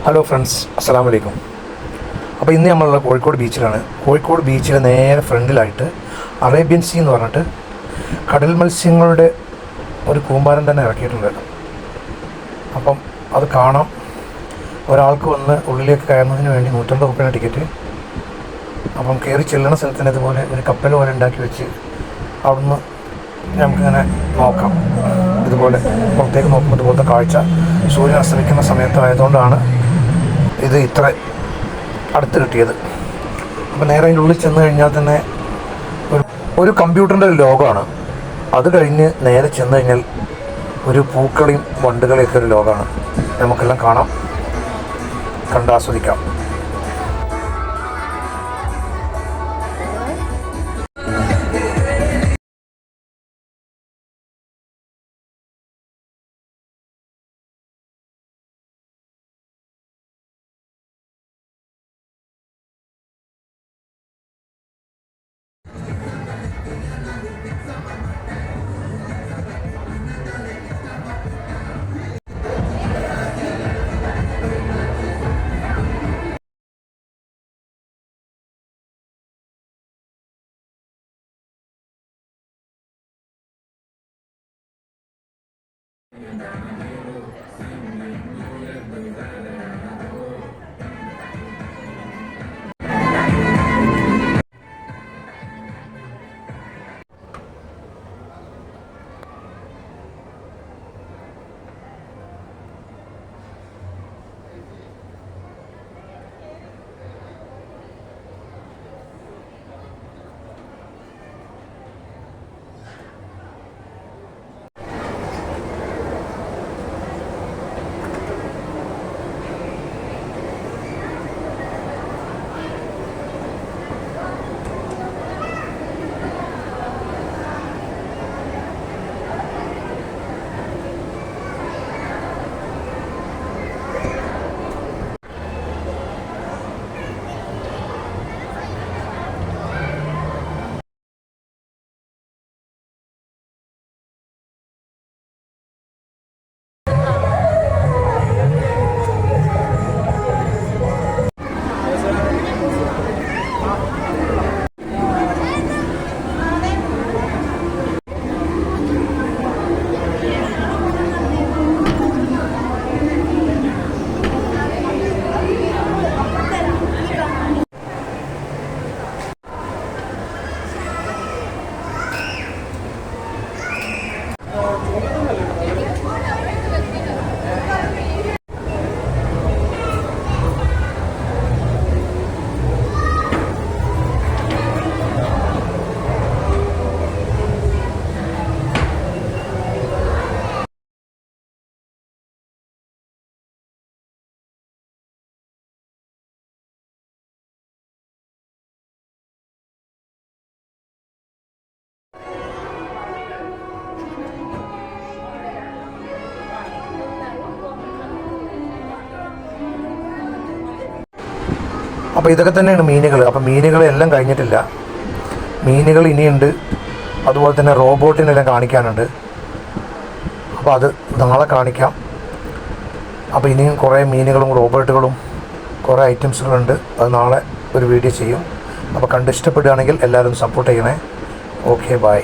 Hello friends, അസ്സലാമു അലൈക്കും. അപ്പോൾ ഇന്ന് നമ്മളുള്ള കോഴിക്കോട് ബീച്ചിലാണ്. കോഴിക്കോട് ബീച്ചിലെ നേരെ ഫ്രണ്ടിലായിട്ട് അറേബ്യൻ സീ എന്ന് പറഞ്ഞിട്ട് കടൽ മത്സ്യങ്ങളുടെ ഒരു കൂമ്പാരം തന്നെ ഇറക്കിയിട്ടുണ്ട്. അപ്പം അത് കാണാം. ഒരാൾക്ക് വന്ന് ഉള്ളിലേക്ക് കയറുന്നതിന് വേണ്ടി 150 രൂപയാണ് ടിക്കറ്റ്. അപ്പം കയറി ചെല്ലുന്ന സ്ഥലത്തിന് ഇതുപോലെ ഒരു കപ്പൽ പോലെ ഉണ്ടാക്കി വെച്ച് അവിടുന്ന് നമുക്കിങ്ങനെ നോക്കാം. ഇതുപോലെ പുറത്തേക്ക് നോക്കുമ്പോൾ ഇതുപോലത്തെ കാഴ്ച സൂര്യൻ അസ്തമിക്കുന്ന സമയത്തായതുകൊണ്ടാണ് ഇത് ഇത്ര അടുത്ത് കിട്ടിയത്. അപ്പോൾ നേരെ അതിൻ്റെ ഉള്ളിൽ ചെന്ന് കഴിഞ്ഞാൽ തന്നെ ഒരു കമ്പ്യൂട്ടറിൻ്റെ ഒരു ലോകമാണ്. അത് കഴിഞ്ഞ് നേരെ ചെന്ന് കഴിഞ്ഞാൽ ഒരു പൂക്കളെയും വണ്ടുകളെയൊക്കെ ഒരു ലോകമാണ്. നമുക്കെല്ലാം കാണാം, കണ്ടാസ്വദിക്കാം. അപ്പോൾ ഇതൊക്കെ തന്നെയാണ് മീനുകൾ. അപ്പോൾ മീനുകളെല്ലാം കഴിഞ്ഞിട്ടില്ല, മീനുകൾ ഇനിയുണ്ട്. അതുപോലെ തന്നെ റോബോട്ടിനെല്ലാം കാണിക്കാനുണ്ട്. അപ്പോൾ അത് നാളെ കാണിക്കാം. അപ്പോൾ ഇനിയും കുറേ മീനുകളും റോബോട്ടുകളും കുറേ ഐറ്റംസുകളുണ്ട്. അത് നാളെ ഒരു വീഡിയോ ചെയ്യും. അപ്പോൾ കണ്ട് ഇഷ്ടപ്പെടുകയാണെങ്കിൽ എല്ലാവരും സപ്പോർട്ട് ചെയ്യണേ. Okay, by.